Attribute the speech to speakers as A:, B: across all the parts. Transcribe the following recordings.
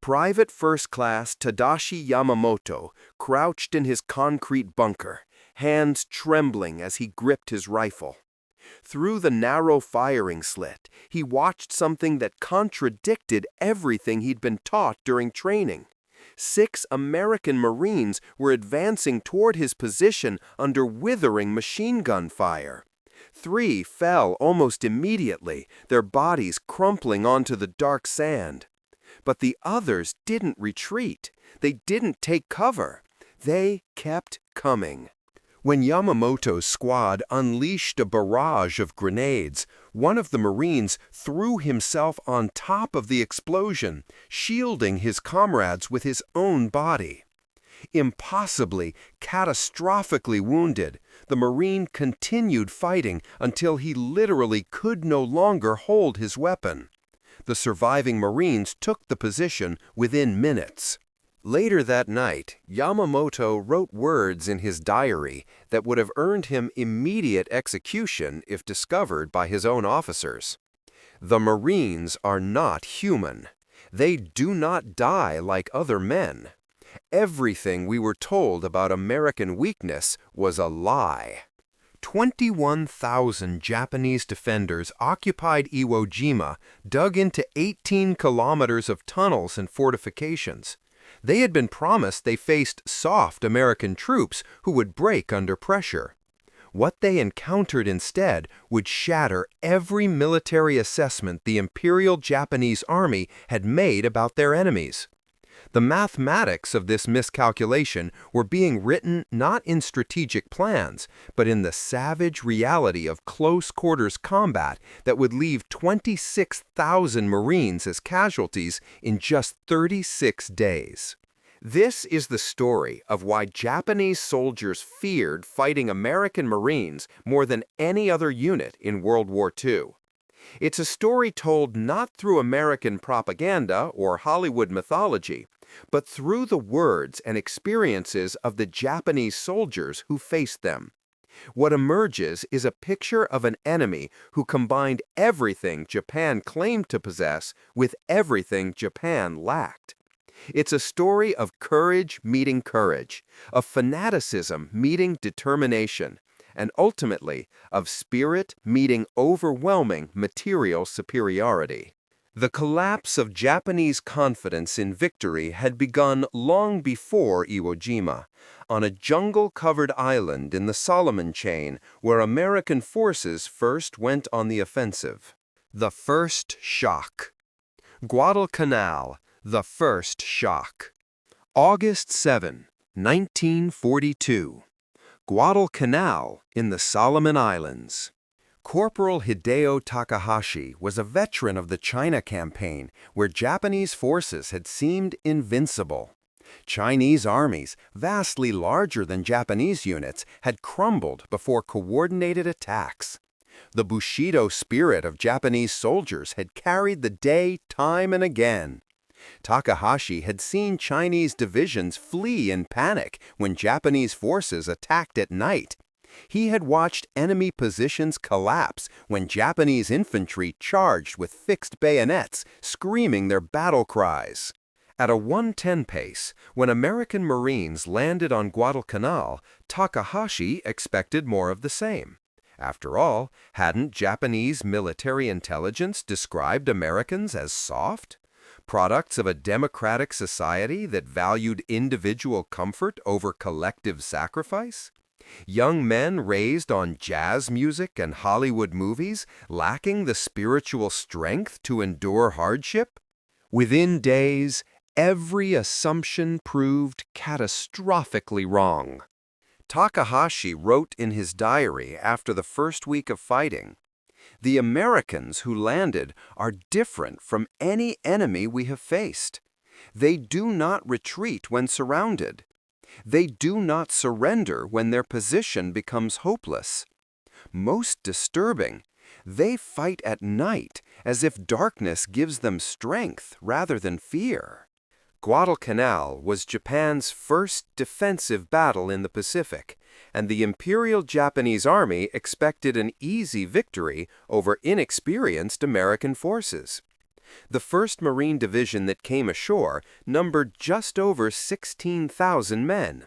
A: Private First Class Tadashi Yamamoto crouched in his concrete bunker, hands trembling as he gripped his rifle. Through the narrow firing slit, he watched something that contradicted everything he'd been taught during training. 6 American Marines were advancing toward his position under withering machine gun fire. 3 fell almost immediately, their bodies crumpling onto the dark sand. But the others didn't retreat. They didn't take cover. They kept coming. When Yamamoto's squad unleashed a barrage of grenades, one of the Marines threw himself on top of the explosion, shielding his comrades with his own body. Impossibly, catastrophically wounded, the Marine continued fighting until he literally could no longer hold his weapon. The surviving Marines took the position within minutes. Later that night, Yamamoto wrote words in his diary that would have earned him immediate execution if discovered by his own officers. "The Marines are not human. They do not die like other men. Everything we were told about American weakness was a lie." 21,000 Japanese defenders occupied Iwo Jima, dug into 18 kilometers of tunnels and fortifications. They had been promised they faced soft American troops who would break under pressure. What they encountered instead would shatter every military assessment the Imperial Japanese Army had made about their enemies. The mathematics of this miscalculation were being written not in strategic plans, but in the savage reality of close-quarters combat that would leave 26,000 Marines as casualties in just 36 days. This is the story of why Japanese soldiers feared fighting American Marines more than any other unit in World War II. It's a story told not through American propaganda or Hollywood mythology, but through the words and experiences of the Japanese soldiers who faced them. What emerges is a picture of an enemy who combined everything Japan claimed to possess with everything Japan lacked. It's a story of courage meeting courage, of fanaticism meeting determination, and ultimately of spirit meeting overwhelming material superiority. The collapse of Japanese confidence in victory had begun long before Iwo Jima, on a jungle-covered island in the Solomon Chain where American forces first went on the offensive. The first shock. Guadalcanal, the first shock. August 7, 1942. Guadalcanal in the Solomon Islands. Corporal Hideo Takahashi was a veteran of the China campaign, where Japanese forces had seemed invincible. Chinese armies, vastly larger than Japanese units, had crumbled before coordinated attacks. The Bushido spirit of Japanese soldiers had carried the day time and again. Takahashi had seen Chinese divisions flee in panic when Japanese forces attacked at night. He had watched enemy positions collapse when Japanese infantry charged with fixed bayonets, screaming their battle cries. At a 1:10 pace, when American Marines landed on Guadalcanal, Takahashi expected more of the same. After all, hadn't Japanese military intelligence described Americans as soft? Products of a democratic society that valued individual comfort over collective sacrifice? Young men raised on jazz music and Hollywood movies, lacking the spiritual strength to endure hardship? Within days, every assumption proved catastrophically wrong. Takahashi wrote in his diary after the first week of fighting, "The Americans who landed are different from any enemy we have faced. They do not retreat when surrounded. They do not surrender when their position becomes hopeless. Most disturbing, they fight at night as if darkness gives them strength rather than fear." Guadalcanal was Japan's first defensive battle in the Pacific, and the Imperial Japanese Army expected an easy victory over inexperienced American forces. The 1st Marine Division that came ashore numbered just over 16,000 men.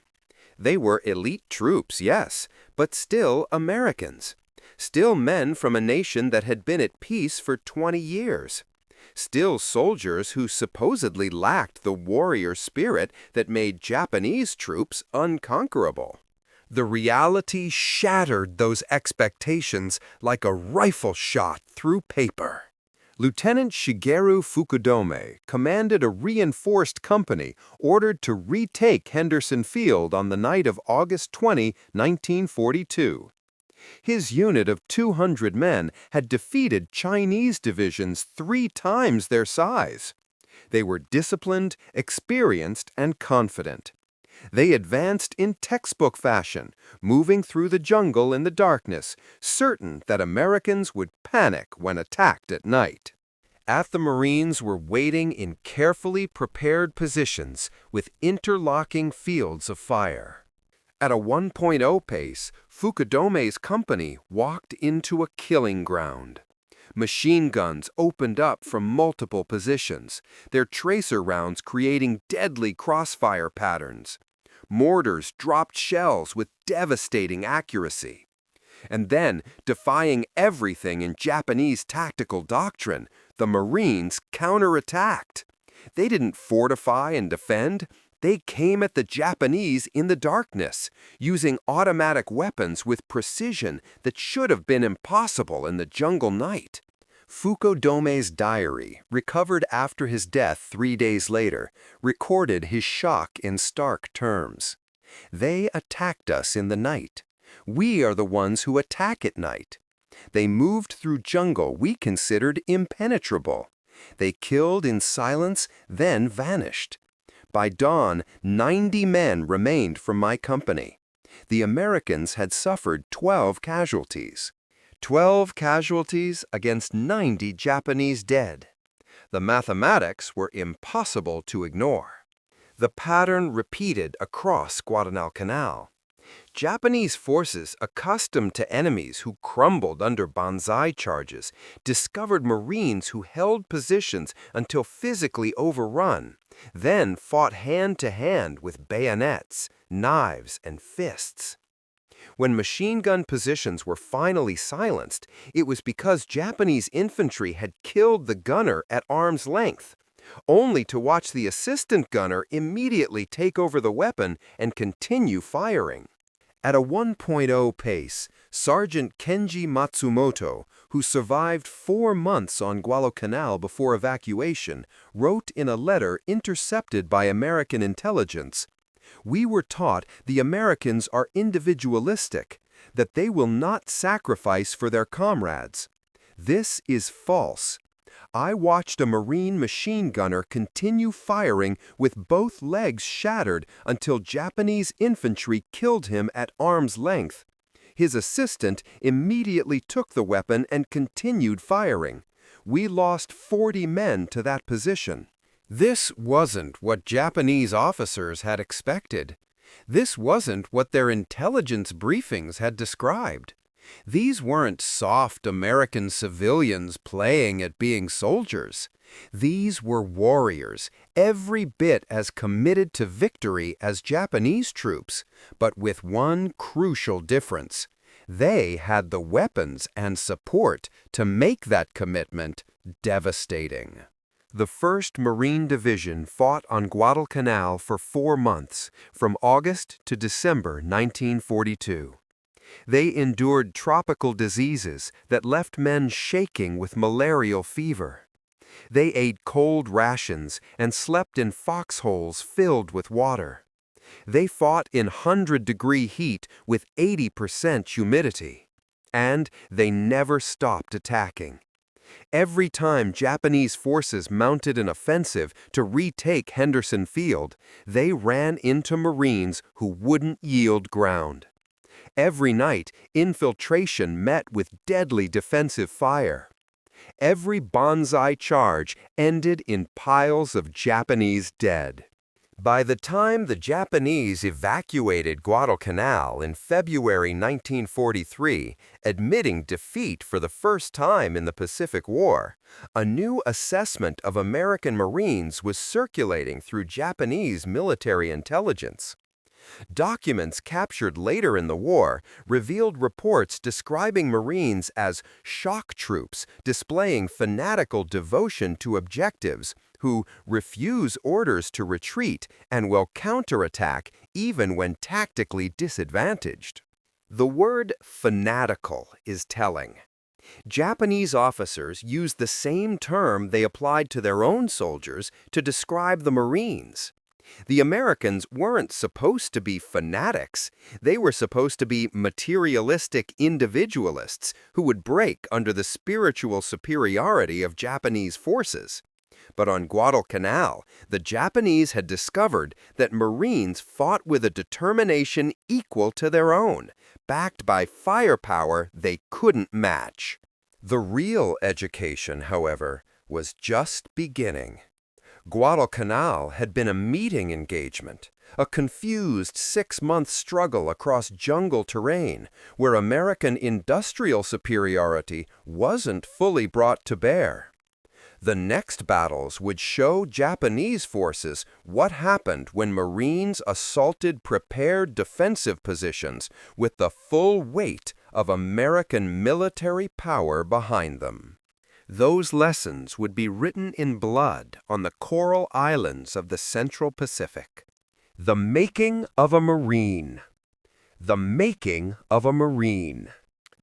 A: They were elite troops, yes, but still Americans. Still men from a nation that had been at peace for 20 years. Still soldiers who supposedly lacked the warrior spirit that made Japanese troops unconquerable. The reality shattered those expectations like a rifle shot through paper. Lieutenant Shigeru Fukudome commanded a reinforced company ordered to retake Henderson Field on the night of August 20, 1942. His unit of 200 men had defeated Chinese divisions 3 times their size. They were disciplined, experienced, and confident. They advanced in textbook fashion, moving through the jungle in the darkness, certain that Americans would panic when attacked at night. The Marines were waiting in carefully prepared positions with interlocking fields of fire. At a 1.0 pace, Fukudome's company walked into a killing ground. Machine guns opened up from multiple positions, their tracer rounds creating deadly crossfire patterns. Mortars dropped shells with devastating accuracy. And then, defying everything in Japanese tactical doctrine, the Marines counterattacked. They didn't fortify and defend. They came at the Japanese in the darkness, using automatic weapons with precision that should have been impossible in the jungle night. Fukudome's diary, recovered after his death 3 days later, recorded his shock in stark terms. They attacked us in the night. We are the ones who attack at night. They moved through jungle we considered impenetrable. They killed in silence, then vanished. By dawn, 90 men remained from my company. The Americans had suffered 12 casualties. 12 casualties against 90 Japanese dead. The mathematics were impossible to ignore. The pattern repeated across Guadalcanal. Japanese forces, accustomed to enemies who crumbled under banzai charges, discovered Marines who held positions until physically overrun, then fought hand-to-hand with bayonets, knives, and fists. When machine gun positions were finally silenced, it was because Japanese infantry had killed the gunner at arm's length, only to watch the assistant gunner immediately take over the weapon and continue firing. At a 1.0 pace, Sergeant Kenji Matsumoto, who survived 4 months on Guadalcanal before evacuation, wrote in a letter intercepted by American intelligence, "We were taught the Americans are individualistic, that they will not sacrifice for their comrades. This is false. I watched a Marine machine gunner continue firing with both legs shattered until Japanese infantry killed him at arm's length. His assistant immediately took the weapon and continued firing. We lost 40 men to that position." This wasn't what Japanese officers had expected. This wasn't what their intelligence briefings had described. These weren't soft American civilians playing at being soldiers. These were warriors, every bit as committed to victory as Japanese troops, but with one crucial difference. They had the weapons and support to make that commitment devastating. The 1st Marine Division fought on Guadalcanal for 4 months, from August to December 1942. They endured tropical diseases that left men shaking with malarial fever. They ate cold rations and slept in foxholes filled with water. They fought in 100-degree heat with 80% humidity. And they never stopped attacking. Every time Japanese forces mounted an offensive to retake Henderson Field, they ran into Marines who wouldn't yield ground. Every night, infiltration met with deadly defensive fire. Every banzai charge ended in piles of Japanese dead. By the time the Japanese evacuated Guadalcanal in February 1943, admitting defeat for the first time in the Pacific War, a new assessment of American Marines was circulating through Japanese military intelligence. Documents captured later in the war revealed reports describing Marines as shock troops displaying fanatical devotion to objectives, who refuse orders to retreat and will counterattack even when tactically disadvantaged. The word fanatical is telling. Japanese officers used the same term they applied to their own soldiers to describe the Marines. The Americans weren't supposed to be fanatics. They were supposed to be materialistic individualists who would break under the spiritual superiority of Japanese forces. But on Guadalcanal, the Japanese had discovered that Marines fought with a determination equal to their own, backed by firepower they couldn't match. The real education, however, was just beginning. Guadalcanal had been a meeting engagement, a confused 6-month struggle across jungle terrain where American industrial superiority wasn't fully brought to bear. The next battles would show Japanese forces what happened when Marines assaulted prepared defensive positions with the full weight of American military power behind them. Those lessons would be written in blood on the coral islands of the Central Pacific. The making of a Marine. The making of a Marine.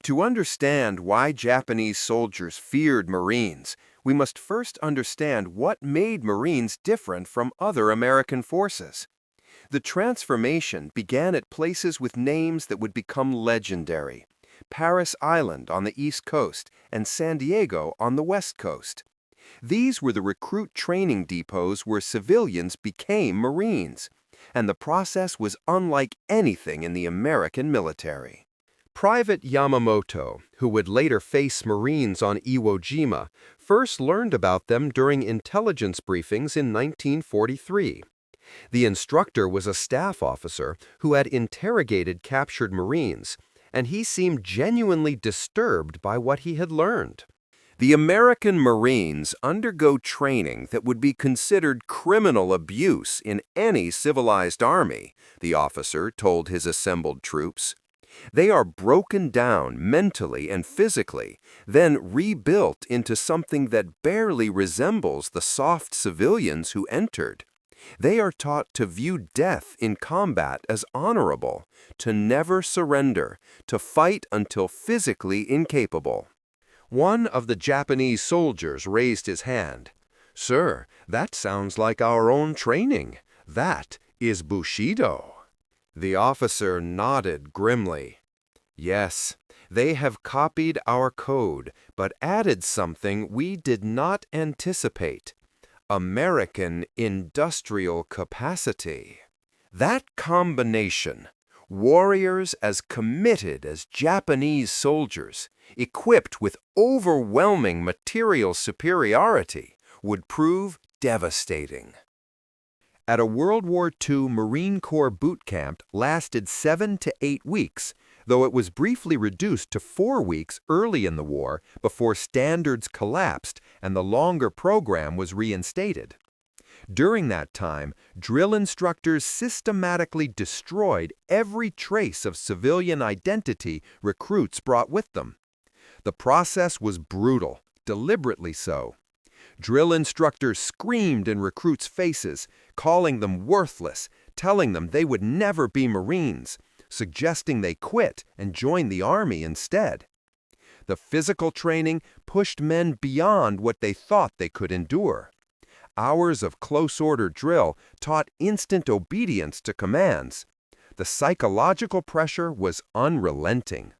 A: To understand why Japanese soldiers feared Marines, we must first understand what made Marines different from other American forces. The transformation began at places with names that would become legendary: Paris Island on the East Coast and San Diego on the West Coast. These were the recruit training depots where civilians became Marines, and the process was unlike anything in the American military. Private Yamamoto, who would later face Marines on Iwo Jima, first learned about them during intelligence briefings in 1943. The instructor was a staff officer who had interrogated captured Marines, and he seemed genuinely disturbed by what he had learned. The American Marines undergo training that would be considered criminal abuse in any civilized army, the officer told his assembled troops. They are broken down mentally and physically, then rebuilt into something that barely resembles the soft civilians who entered. They are taught to view death in combat as honorable, to never surrender, to fight until physically incapable. One of the Japanese soldiers raised his hand. "Sir, that sounds like our own training. That is Bushido." The officer nodded grimly. "Yes, they have copied our code, but added something we did not anticipate: American industrial capacity." That combination, warriors as committed as Japanese soldiers, equipped with overwhelming material superiority, would prove devastating. At a World War II Marine Corps boot camp lasted 7 to 8 weeks, though it was briefly reduced to 4 weeks early in the war before standards collapsed and the longer program was reinstated. During that time, drill instructors systematically destroyed every trace of civilian identity recruits brought with them. The process was brutal, deliberately so. Drill instructors screamed in recruits' faces, calling them worthless, telling them they would never be Marines, suggesting they quit and join the Army instead. The physical training pushed men beyond what they thought they could endure. Hours of close-order drill taught instant obedience to commands. The psychological pressure was unrelenting.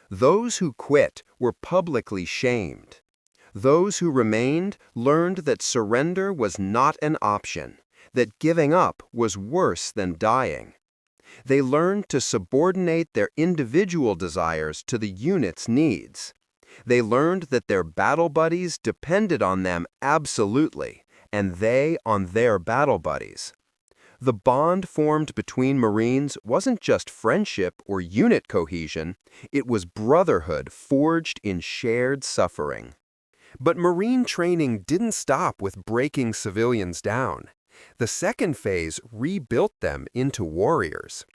A: Those who quit were publicly shamed. Those who remained learned that surrender was not an option, that giving up was worse than dying. They learned to subordinate their individual desires to the unit's needs. They learned that their battle buddies depended on them absolutely, and they on their battle buddies. The bond formed between Marines wasn't just friendship or unit cohesion, it was brotherhood forged in shared suffering. But Marine training didn't stop with breaking civilians down. The second phase rebuilt them into warriors.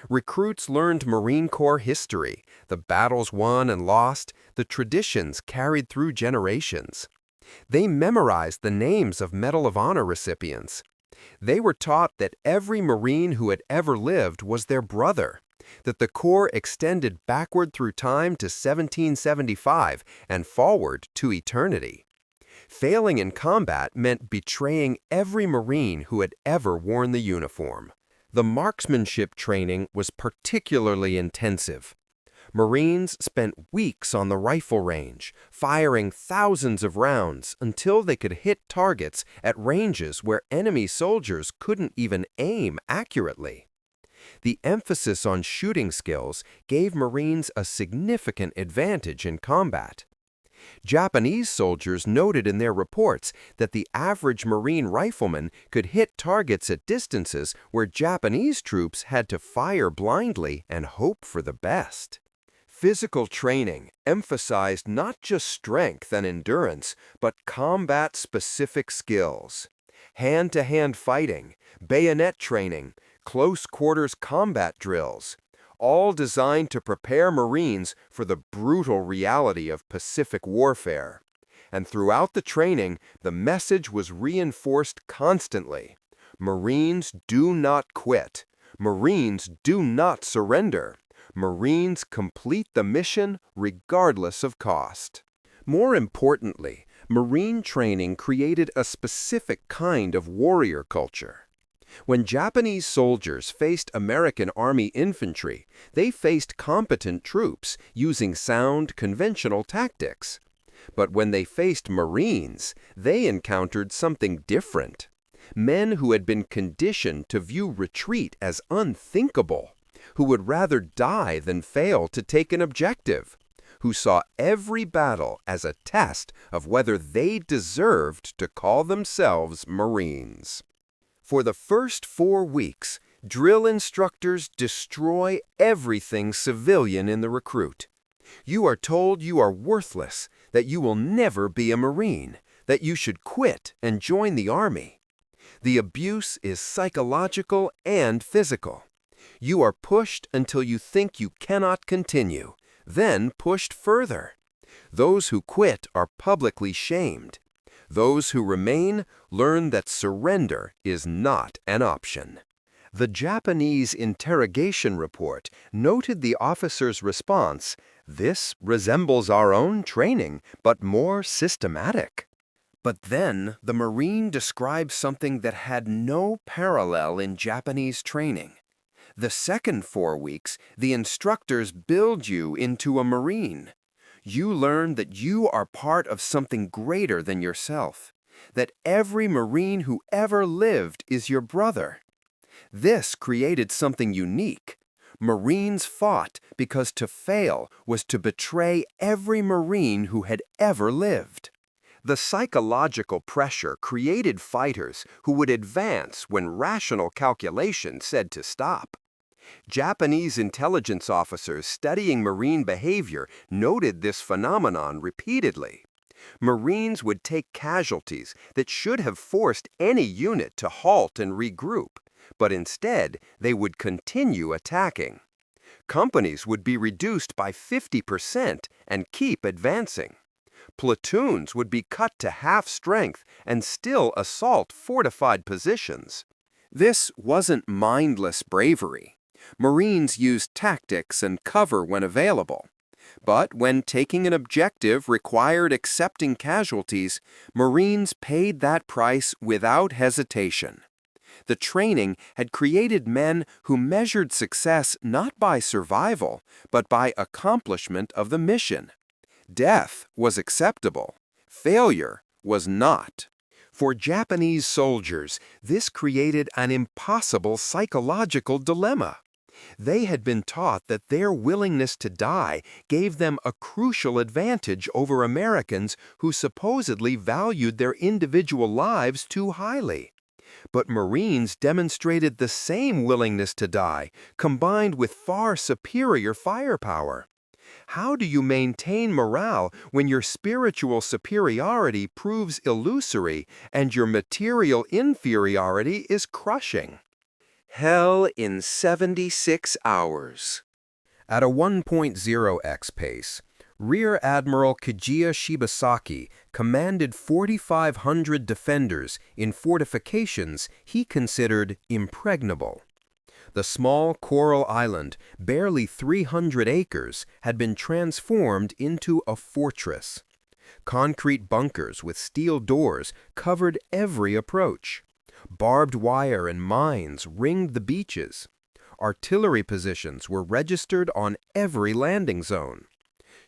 A: Recruits learned Marine Corps history, the battles won and lost, the traditions carried through generations. They memorized the names of Medal of Honor recipients. They were taught that every Marine who had ever lived was their brother, that the Corps extended backward through time to 1775 and forward to eternity. Failing in combat meant betraying every Marine who had ever worn the uniform. The marksmanship training was particularly intensive. Marines spent weeks on the rifle range, firing thousands of rounds until they could hit targets at ranges where enemy soldiers couldn't even aim accurately. The emphasis on shooting skills gave Marines a significant advantage in combat. Japanese soldiers noted in their reports that the average Marine rifleman could hit targets at distances where Japanese troops had to fire blindly and hope for the best. Physical training emphasized not just strength and endurance, but combat-specific skills. Hand-to-hand fighting, bayonet training, close-quarters combat drills, all designed to prepare Marines for the brutal reality of Pacific warfare. And throughout the training, the message was reinforced constantly. Marines do not quit. Marines do not surrender. Marines complete the mission regardless of cost. More importantly, Marine training created a specific kind of warrior culture. When Japanese soldiers faced American Army infantry, they faced competent troops using sound, conventional tactics. But when they faced Marines, they encountered something different. Men who had been conditioned to view retreat as unthinkable, who would rather die than fail to take an objective, who saw every battle as a test of whether they deserved to call themselves Marines. For the first 4 weeks, drill instructors destroy everything civilian in the recruit. You are told you are worthless, that you will never be a Marine, that you should quit and join the Army. The abuse is psychological and physical. You are pushed until you think you cannot continue, then pushed further. Those who quit are publicly shamed. Those who remain learn that surrender is not an option. The Japanese interrogation report noted the officer's response, "This resembles our own training, but more systematic." But then the Marine described something that had no parallel in Japanese training. The second 4 weeks, the instructors build you into a Marine. You learn that you are part of something greater than yourself, that every Marine who ever lived is your brother. This created something unique. Marines fought because to fail was to betray every Marine who had ever lived. The psychological pressure created fighters who would advance when rational calculation said to stop. Japanese intelligence officers studying Marine behavior noted this phenomenon repeatedly. Marines would take casualties that should have forced any unit to halt and regroup, but instead they would continue attacking. Companies would be reduced by 50% and keep advancing. Platoons would be cut to half strength and still assault fortified positions. This wasn't mindless bravery. Marines used tactics and cover when available. But when taking an objective required accepting casualties, Marines paid that price without hesitation. The training had created men who measured success not by survival, but by accomplishment of the mission. Death was acceptable. Failure was not. For Japanese soldiers, this created an impossible psychological dilemma. They had been taught that their willingness to die gave them a crucial advantage over Americans who supposedly valued their individual lives too highly. But Marines demonstrated the same willingness to die, combined with far superior firepower. How do you maintain morale when your spiritual superiority proves illusory and your material inferiority is crushing? Hell in 76 hours. At a 1.0x pace, Rear Admiral Kijiya Shibasaki commanded 4,500 defenders in fortifications he considered impregnable. The small coral island, barely 300 acres, had been transformed into a fortress. Concrete bunkers with steel doors covered every approach. Barbed wire and mines ringed the beaches. Artillery positions were registered on every landing zone.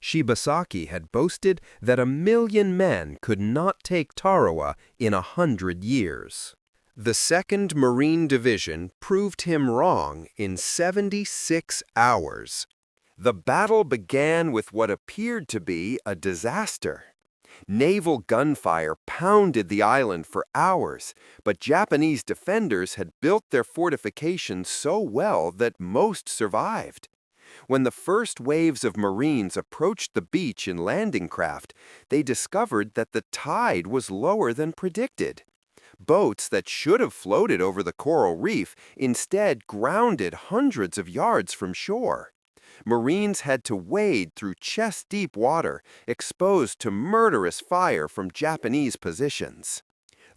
A: Shibasaki had boasted that 1,000,000 men could not take Tarawa in 100 years. The 2nd Marine Division proved him wrong in 76 hours. The battle began with what appeared to be a disaster. Naval gunfire pounded the island for hours, but Japanese defenders had built their fortifications so well that most survived. When the first waves of Marines approached the beach in landing craft, they discovered that the tide was lower than predicted. Boats that should have floated over the coral reef instead grounded hundreds of yards from shore. Marines had to wade through chest-deep water, exposed to murderous fire from Japanese positions.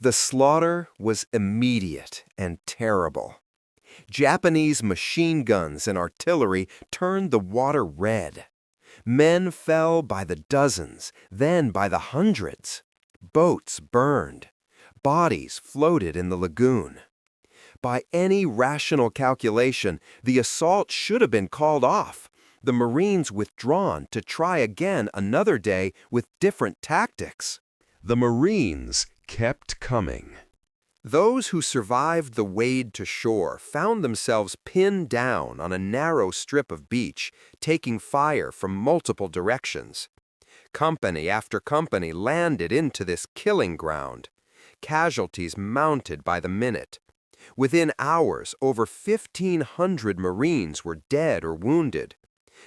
A: The slaughter was immediate and terrible. Japanese machine guns and artillery turned the water red. Men fell by the dozens, then by the hundreds. Boats burned. Bodies floated in the lagoon. By any rational calculation, the assault should have been called off, the Marines withdrawn to try again another day with different tactics. The Marines kept coming. Those who survived the wade to shore found themselves pinned down on a narrow strip of beach, taking fire from multiple directions. Company after company landed into this killing ground. Casualties mounted by the minute. Within hours, over 1,500 Marines were dead or wounded.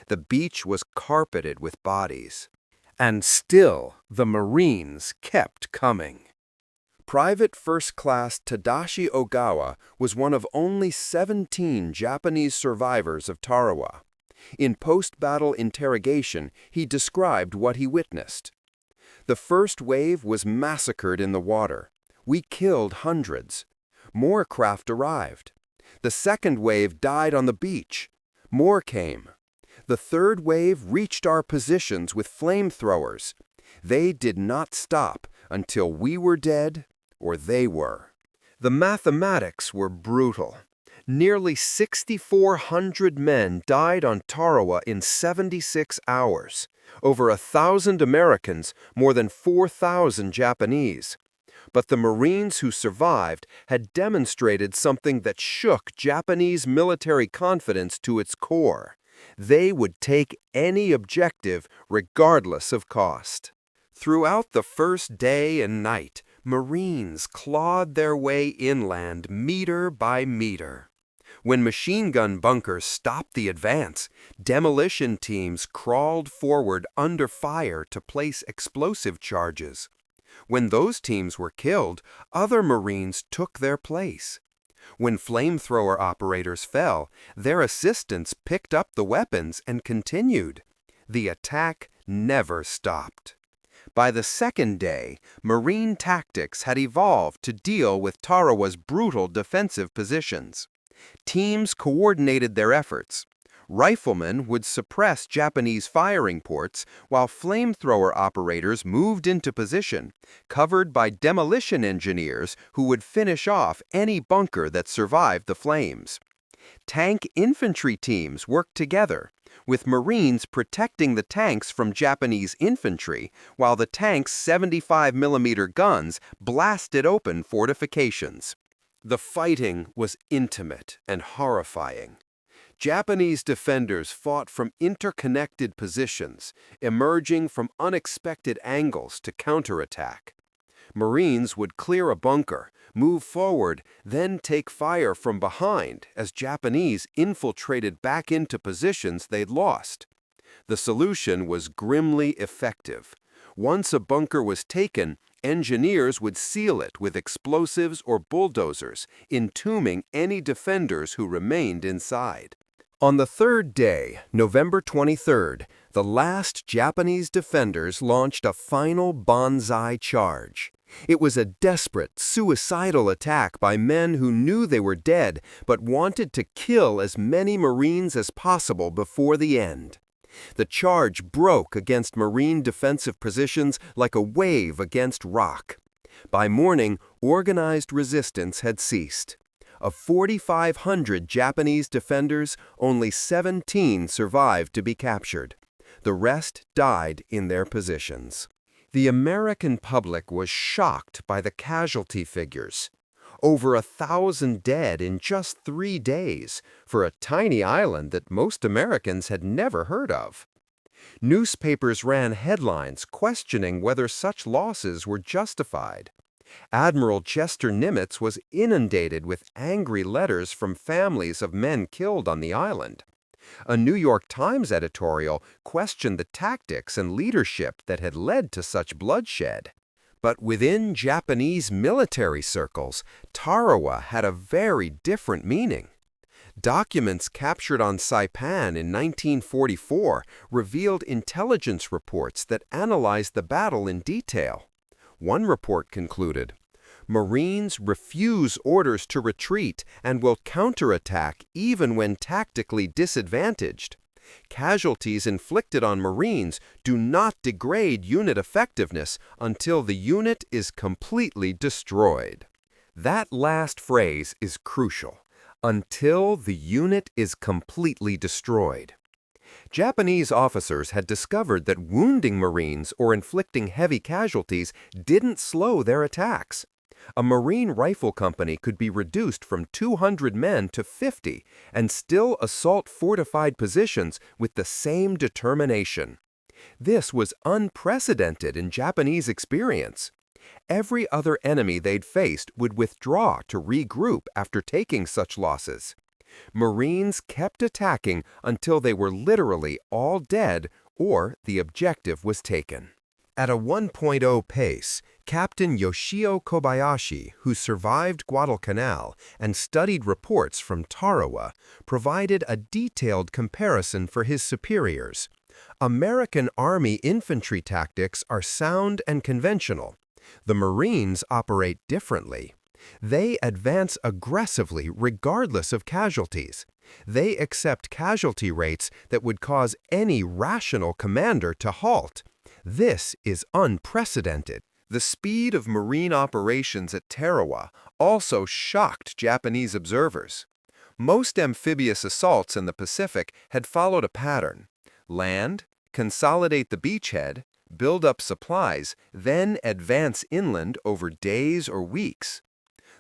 A: The beach was carpeted with bodies. And still, the Marines kept coming. Private First Class Tadashi Ogawa was one of only 17 Japanese survivors of Tarawa. In post-battle interrogation, he described what he witnessed. The first wave was massacred in the water. We killed hundreds. More craft arrived. The second wave died on the beach. More came. The third wave reached our positions with flamethrowers. They did not stop until we were dead or they were. The mathematics were brutal. Nearly 6,400 men died on Tarawa in 76 hours. Over 1,000 Americans, more than 4,000 Japanese. But the Marines who survived had demonstrated something that shook Japanese military confidence to its core. They would take any objective regardless of cost. Throughout the first day and night, Marines clawed their way inland meter by meter. When machine gun bunkers stopped the advance, demolition teams crawled forward under fire to place explosive charges. When those teams were killed, other Marines took their place. When flamethrower operators fell, their assistants picked up the weapons and continued. The attack never stopped. By the second day, Marine tactics had evolved to deal with Tarawa's brutal defensive positions. Teams coordinated their efforts. Riflemen would suppress Japanese firing ports, while flamethrower operators moved into position, covered by demolition engineers who would finish off any bunker that survived the flames. Tank infantry teams worked together, with Marines protecting the tanks from Japanese infantry, while the tanks' 75mm guns blasted open fortifications. The fighting was intimate and horrifying. Japanese defenders fought from interconnected positions, emerging from unexpected angles to counterattack. Marines would clear a bunker, move forward, then take fire from behind as Japanese infiltrated back into positions they'd lost. The solution was grimly effective. Once a bunker was taken, engineers would seal it with explosives or bulldozers, entombing any defenders who remained inside. On the third day, November 23rd, the last Japanese defenders launched a final banzai charge. It was a desperate, suicidal attack by men who knew they were dead but wanted to kill as many Marines as possible before the end. The charge broke against Marine defensive positions like a wave against rock. By morning, organized resistance had ceased. Of 4,500 Japanese defenders, only 17 survived to be captured. The rest died in their positions. The American public was shocked by the casualty figures. Over 1,000 dead in just 3 days for a tiny island that most Americans had never heard of. Newspapers ran headlines questioning whether such losses were justified. Admiral Chester Nimitz was inundated with angry letters from families of men killed on the island. A New York Times editorial questioned the tactics and leadership that had led to such bloodshed. But within Japanese military circles, Tarawa had a very different meaning. Documents captured on Saipan in 1944 revealed intelligence reports that analyzed the battle in detail. One report concluded, "Marines refuse orders to retreat and will counterattack even when tactically disadvantaged. Casualties inflicted on Marines do not degrade unit effectiveness until the unit is completely destroyed." That last phrase is crucial. Until the unit is completely destroyed. Japanese officers had discovered that wounding Marines or inflicting heavy casualties didn't slow their attacks. A Marine rifle company could be reduced from 200 men to 50 and still assault fortified positions with the same determination. This was unprecedented in Japanese experience. Every other enemy they'd faced would withdraw to regroup after taking such losses. Marines kept attacking until they were literally all dead or the objective was taken. At a 1.0 pace, Captain Yoshio Kobayashi, who survived Guadalcanal and studied reports from Tarawa, provided a detailed comparison for his superiors. American Army infantry tactics are sound and conventional. The Marines operate differently. They advance aggressively regardless of casualties. They accept casualty rates that would cause any rational commander to halt. This is unprecedented. The speed of Marine operations at Tarawa also shocked Japanese observers. Most amphibious assaults in the Pacific had followed a pattern: land, consolidate the beachhead, build up supplies, then advance inland over days or weeks.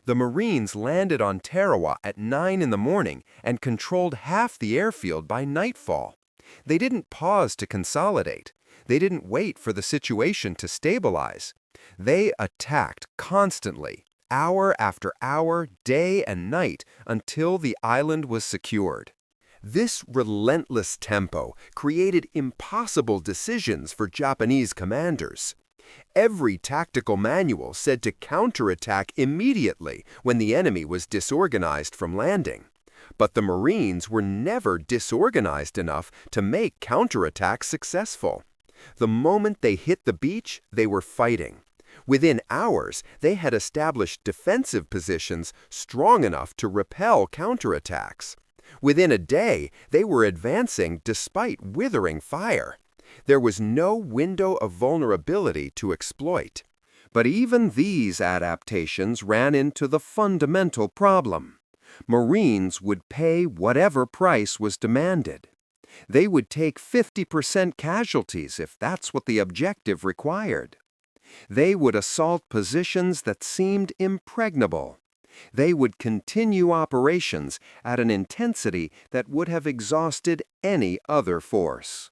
A: The Marines landed on Tarawa at 9 in the morning and controlled half the airfield by nightfall. They didn't pause to consolidate. They didn't wait for the situation to stabilize. They attacked constantly, hour after hour, day and night, until the island was secured. This relentless tempo created impossible decisions for Japanese commanders. Every tactical manual said to counterattack immediately when the enemy was disorganized from landing. But the Marines were never disorganized enough to make counterattacks successful. The moment they hit the beach, they were fighting. Within hours, they had established defensive positions strong enough to repel counterattacks. Within a day, they were advancing despite withering fire. There was no window of vulnerability to exploit. But even these adaptations ran into the fundamental problem. Marines would pay whatever price was demanded. They would take 50% casualties if that's what the objective required. They would assault positions that seemed impregnable. They would continue operations at an intensity that would have exhausted any other force.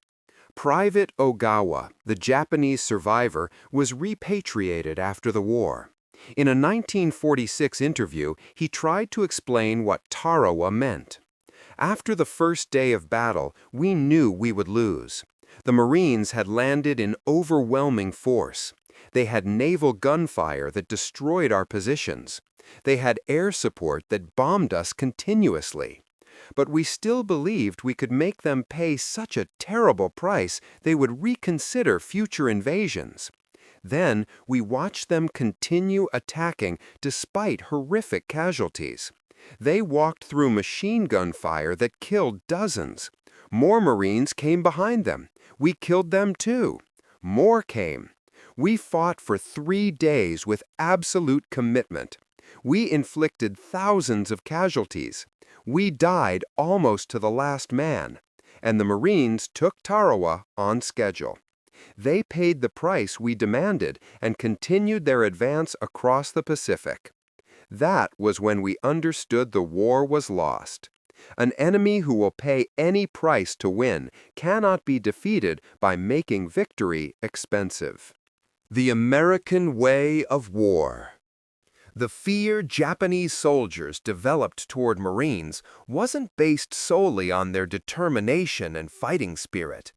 A: Private Ogawa, the Japanese survivor, was repatriated after the war. In a 1946 interview, he tried to explain what Tarawa meant. After the first day of battle, we knew we would lose. The Marines had landed in overwhelming force. They had naval gunfire that destroyed our positions. They had air support that bombed us continuously. But we still believed we could make them pay such a terrible price they would reconsider future invasions. Then we watched them continue attacking despite horrific casualties. They walked through machine gun fire that killed dozens. More Marines came behind them. We killed them too. More came. We fought for 3 days with absolute commitment. We inflicted thousands of casualties. We died almost to the last man. And the Marines took Tarawa on schedule. They paid the price we demanded and continued their advance across the Pacific. That was when we understood the war was lost. An enemy who will pay any price to win cannot be defeated by making victory expensive. The American way of war. The fear Japanese soldiers developed toward Marines wasn't based solely on their determination and fighting spirit.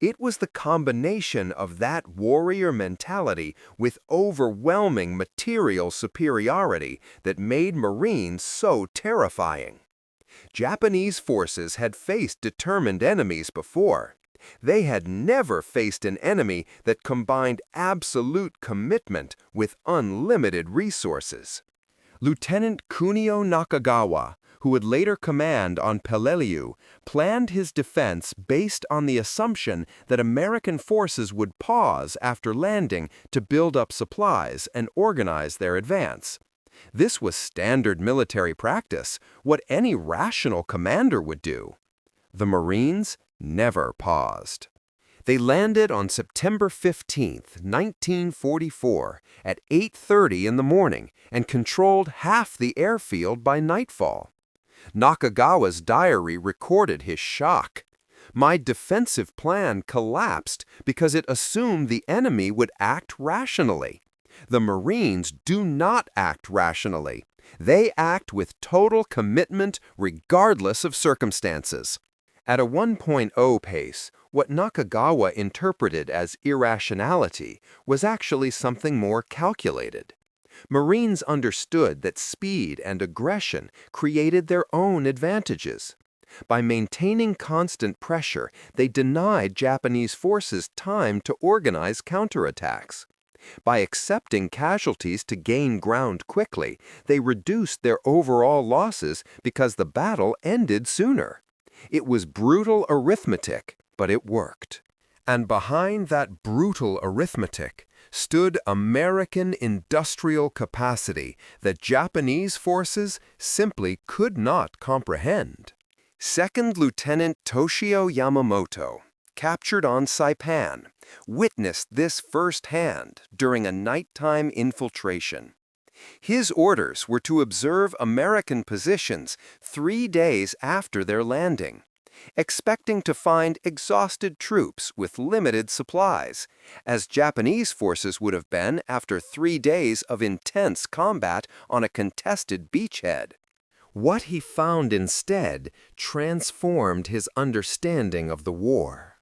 A: It was the combination of that warrior mentality with overwhelming material superiority that made Marines so terrifying. Japanese forces had faced determined enemies before. They had never faced an enemy that combined absolute commitment with unlimited resources. Lieutenant Kunio Nakagawa, who would later command on Peleliu, planned his defense based on the assumption that American forces would pause after landing to build up supplies and organize their advance. This was standard military practice, what any rational commander would do. The Marines never paused. They landed on September 15, 1944, at 8:30 in the morning and controlled half the airfield by nightfall. Nakagawa's diary recorded his shock. My defensive plan collapsed because it assumed the enemy would act rationally. The Marines do not act rationally. They act with total commitment regardless of circumstances. At a 1.0 pace, what Nakagawa interpreted as irrationality was actually something more calculated. Marines understood that speed and aggression created their own advantages. By maintaining constant pressure, they denied Japanese forces time to organize counterattacks. By accepting casualties to gain ground quickly, they reduced their overall losses because the battle ended sooner. It was brutal arithmetic, but it worked. And behind that brutal arithmetic stood American industrial capacity that Japanese forces simply could not comprehend. Second Lieutenant Toshio Yamamoto, captured on Saipan, witnessed this firsthand during a nighttime infiltration. His orders were to observe American positions 3 days after their landing, expecting to find exhausted troops with limited supplies, as Japanese forces would have been after 3 days of intense combat on a contested beachhead. What he found instead transformed his understanding of the war.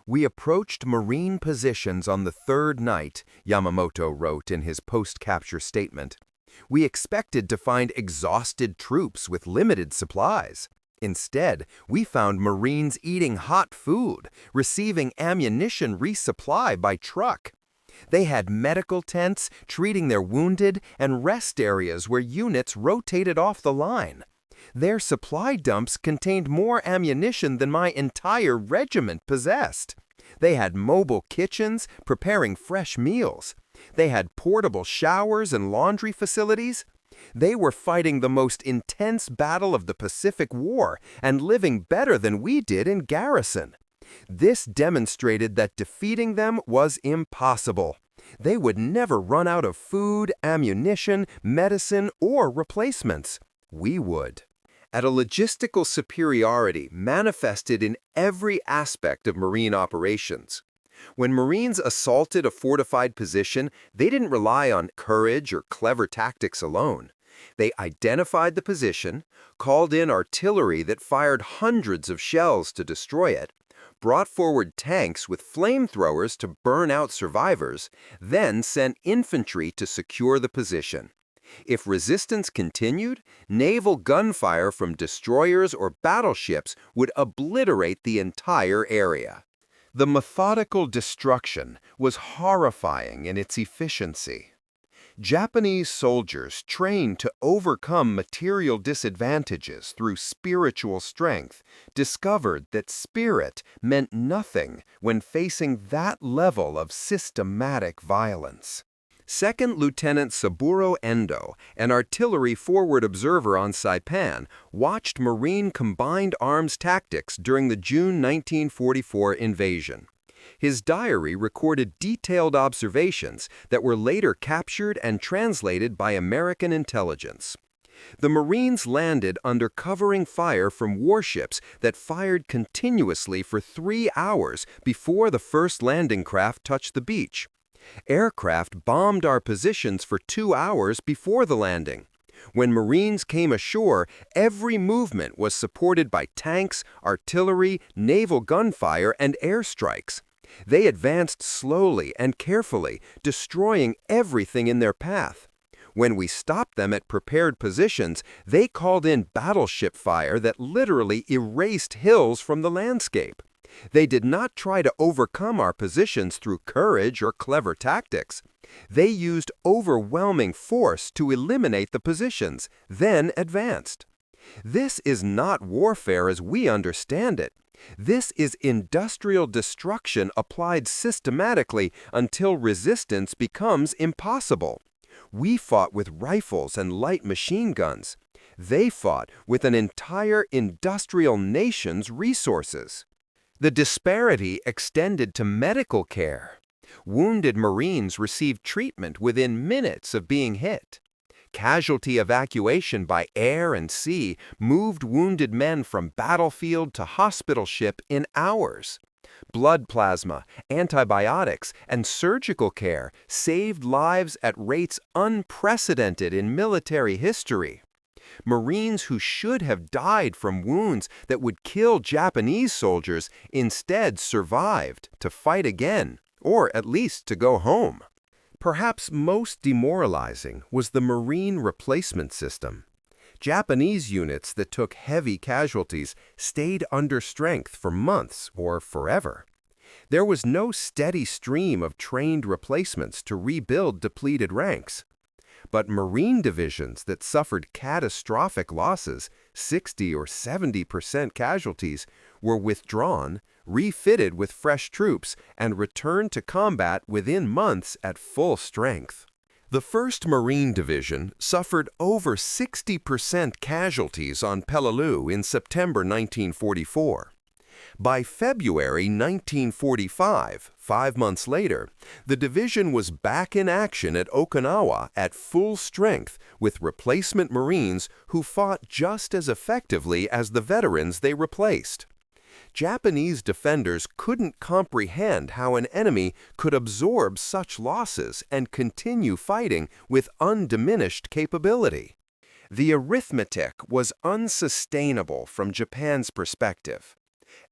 A: We approached Marine positions on the 3rd night, Yamamoto wrote in his post-capture statement. We expected to find exhausted troops with limited supplies. Instead, we found Marines eating hot food, receiving ammunition resupply by truck. They had medical tents, treating their wounded, and rest areas where units rotated off the line. Their supply dumps contained more ammunition than my entire regiment possessed. They had mobile kitchens, preparing fresh meals. They had portable showers and laundry facilities. They were fighting the most intense battle of the Pacific War and living better than we did in garrison. This demonstrated that defeating them was impossible. They would never run out of food, ammunition, medicine, or replacements. We would. at a logistical superiority manifested in every aspect of Marine operations. When Marines assaulted a fortified position, they didn't rely on courage or clever tactics alone. They identified the position, called in artillery that fired hundreds of shells to destroy it, brought forward tanks with flamethrowers to burn out survivors, then sent infantry to secure the position. If resistance continued, naval gunfire from destroyers or battleships would obliterate the entire area. The methodical destruction was horrifying in its efficiency. Japanese soldiers trained to overcome material disadvantages through spiritual strength discovered that spirit meant nothing when facing that level of systematic violence. Second Lieutenant Saburo Endo, an artillery forward observer on Saipan, watched Marine combined arms tactics during the June 1944 invasion. His diary recorded detailed observations that were later captured and translated by American intelligence. The Marines landed under covering fire from warships that fired continuously for 3 hours before the first landing craft touched the beach. Aircraft bombed our positions for 2 hours before the landing. When Marines came ashore, every movement was supported by tanks, artillery, naval gunfire, and airstrikes. They advanced slowly and carefully, destroying everything in their path. When we stopped them at prepared positions, they called in battleship fire that literally erased hills from the landscape. They did not try to overcome our positions through courage or clever tactics. They used overwhelming force to eliminate the positions, then advanced. This is not warfare as we understand it. This is industrial destruction applied systematically until resistance becomes impossible. We fought with rifles and light machine guns. They fought with an entire industrial nation's resources. The disparity extended to medical care. Wounded Marines received treatment within minutes of being hit. Casualty evacuation by air and sea moved wounded men from battlefield to hospital ship in hours. Blood plasma, antibiotics, and surgical care saved lives at rates unprecedented in military history. Marines who should have died from wounds that would kill Japanese soldiers instead survived to fight again, or at least to go home. Perhaps most demoralizing was the Marine replacement system. Japanese units that took heavy casualties stayed under strength for months or forever. There was no steady stream of trained replacements to rebuild depleted ranks. But Marine divisions that suffered catastrophic losses, 60 or 70% casualties, were withdrawn, refitted with fresh troops, and returned to combat within months at full strength. The 1st Marine Division suffered over 60% casualties on Peleliu in September 1944. By February 1945, 5 months later, the division was back in action at Okinawa at full strength with replacement Marines who fought just as effectively as the veterans they replaced. Japanese defenders couldn't comprehend how an enemy could absorb such losses and continue fighting with undiminished capability. The arithmetic was unsustainable from Japan's perspective.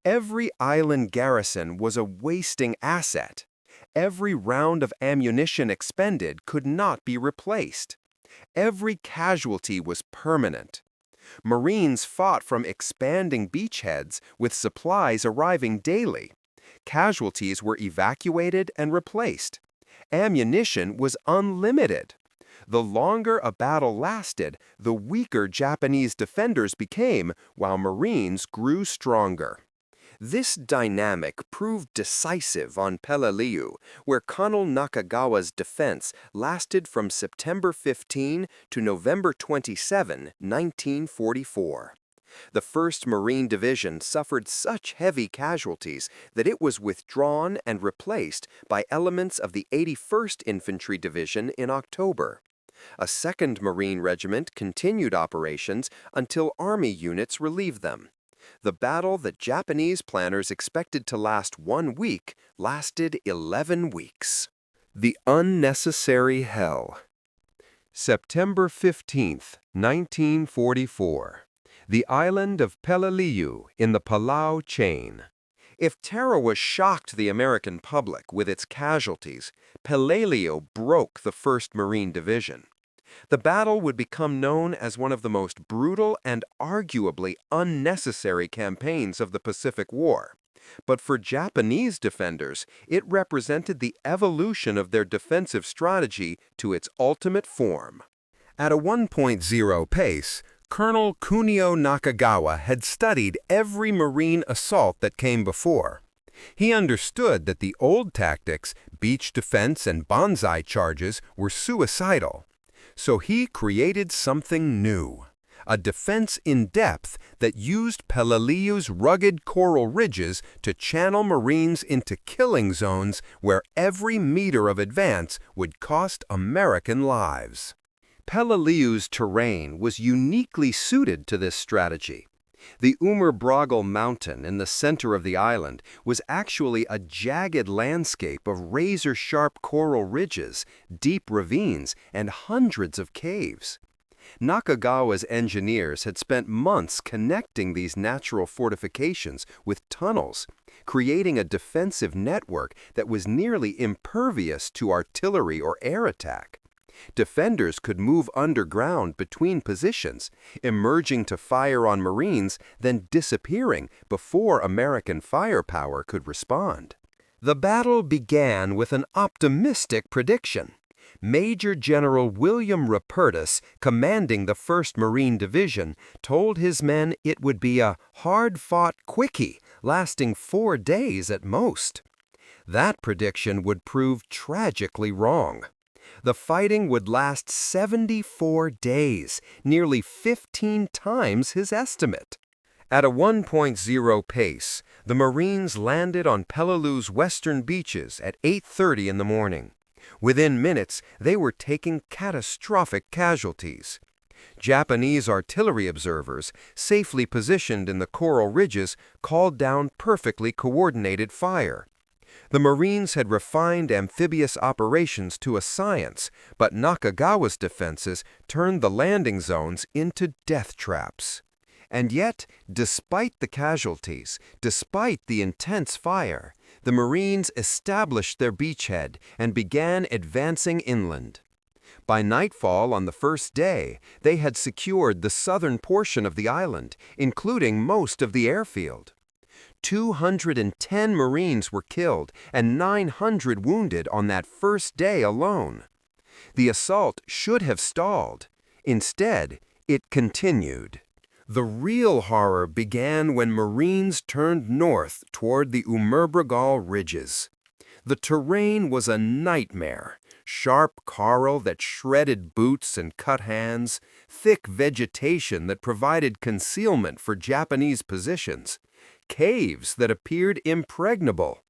A: Every island garrison was a wasting asset. Every round of ammunition expended could not be replaced. Every casualty was permanent. Marines fought from expanding beachheads with supplies arriving daily. Casualties were evacuated and replaced. Ammunition was unlimited. The longer a battle lasted, the weaker Japanese defenders became, while Marines grew stronger. This dynamic proved decisive on Peleliu, where Colonel Nakagawa's defense lasted from September 15 to November 27, 1944. The 1st Marine Division suffered such heavy casualties that it was withdrawn and replaced by elements of the 81st Infantry Division in October. A 2nd Marine Regiment continued operations until Army units relieved them. The battle that Japanese planners expected to last 1 week lasted 11 weeks. The Unnecessary Hell. September 15th, 1944. The island of Peleliu in the Palau chain. If Tarawa shocked the American public with its casualties, Peleliu broke the 1st Marine Division. The battle would become known as one of the most brutal and arguably unnecessary campaigns of the Pacific War. But for Japanese defenders, it represented the evolution of their defensive strategy to its ultimate form. At a 1.0 pace, Colonel Kunio Nakagawa had studied every Marine assault that came before. He understood that the old tactics, beach defense and banzai charges, were suicidal. So he created something new, a defense in depth that used Peleliu's rugged coral ridges to channel Marines into killing zones where every meter of advance would cost American lives. Peleliu's terrain was uniquely suited to this strategy. The Umurbragal Mountain in the center of the island was actually a jagged landscape of razor-sharp coral ridges, deep ravines, and hundreds of caves. Nakagawa's engineers had spent months connecting these natural fortifications with tunnels, creating a defensive network that was nearly impervious to artillery or air attack. Defenders could move underground between positions, emerging to fire on Marines, then disappearing before American firepower could respond. The battle began with an optimistic prediction. Major General William Rupertus, commanding the 1st Marine Division, told his men it would be a hard-fought quickie, lasting 4 days at most. That prediction would prove tragically wrong. The fighting would last 74 days, nearly 15 times his estimate. At a 1.0 pace, the Marines landed on Peleliu's western beaches at 8:30 in the morning. Within minutes, they were taking catastrophic casualties. Japanese artillery observers, safely positioned in the coral ridges, called down perfectly coordinated fire. The Marines had refined amphibious operations to a science, but Nakagawa's defenses turned the landing zones into death traps. And yet, despite the casualties, despite the intense fire, the Marines established their beachhead and began advancing inland. By nightfall on the 1st day, they had secured the southern portion of the island, including most of the airfield. 210 Marines were killed and 900 wounded on that 1st day alone. The assault should have stalled. Instead, it continued. The real horror began when Marines turned north toward the Umurbragal ridges. The terrain was a nightmare. Sharp coral that shredded boots and cut hands, thick vegetation that provided concealment for Japanese positions, caves that appeared impregnable.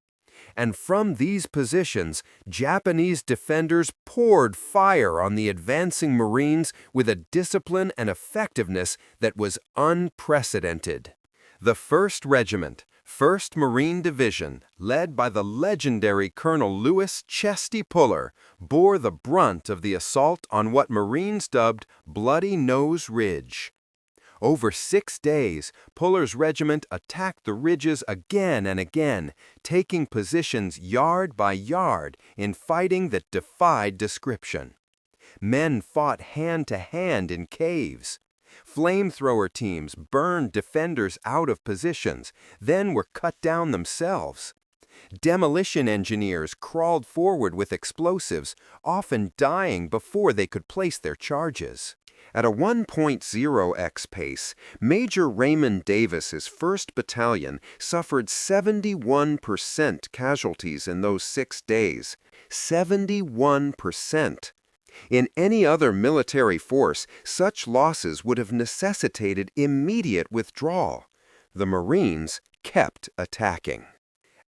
A: And from these positions, Japanese defenders poured fire on the advancing Marines with a discipline and effectiveness that was unprecedented. The 1st Regiment, 1st Marine Division, led by the legendary Colonel Louis Chesty Puller, bore the brunt of the assault on what Marines dubbed Bloody Nose Ridge. Over 6 days, Puller's regiment attacked the ridges again and again, taking positions yard by yard in fighting that defied description. Men fought hand-to-hand in caves. Flamethrower teams burned defenders out of positions, then were cut down themselves. Demolition engineers crawled forward with explosives, often dying before they could place their charges. At a 1.0x pace, Major Raymond Davis's 1st Battalion suffered 71% casualties in those 6 days. 71%. In any other military force, such losses would have necessitated immediate withdrawal. The Marines kept attacking.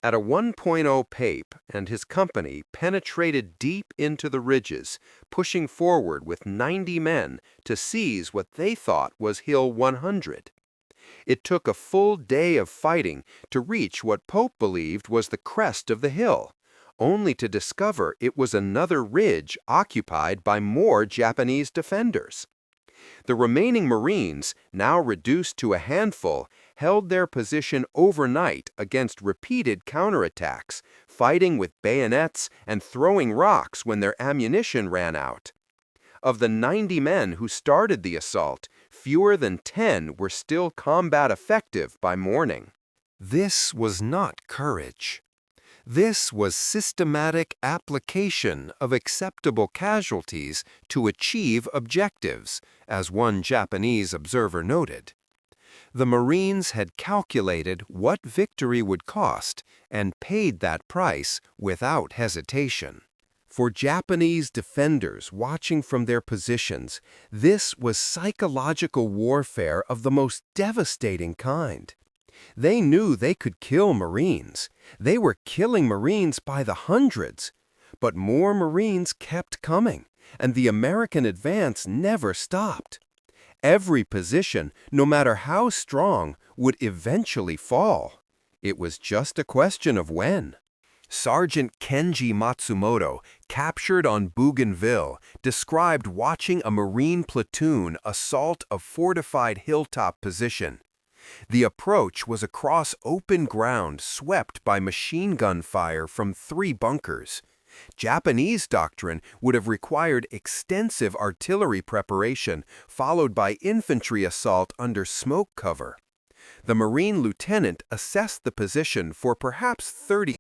A: At a 1.0 pape and his company penetrated deep into the ridges, pushing forward with 90 men to seize what they thought was Hill 100. It took a full day of fighting to reach what Pope believed was the crest of the hill, only to discover it was another ridge occupied by more Japanese defenders. The remaining Marines, now reduced to a handful, held their position overnight against repeated counterattacks, fighting with bayonets and throwing rocks when their ammunition ran out. Of the 90 men who started the assault, fewer than 10 were still combat effective by morning. This was not courage. This was systematic application of acceptable casualties to achieve objectives, as one Japanese observer noted. The Marines had calculated what victory would cost and paid that price without hesitation. For Japanese defenders watching from their positions, this was psychological warfare of the most devastating kind. They knew they could kill Marines. They were killing Marines by the hundreds. But more Marines kept coming, and the American advance never stopped. Every position, no matter how strong, would eventually fall. It was just a question of when. Sergeant Kenji Matsumoto, captured on Bougainville, described watching a Marine platoon assault a fortified hilltop position. The approach was across open ground swept by machine gun fire from 3 bunkers. Japanese doctrine would have required extensive artillery preparation, followed by infantry assault under smoke cover. The Marine lieutenant assessed the position for perhaps 30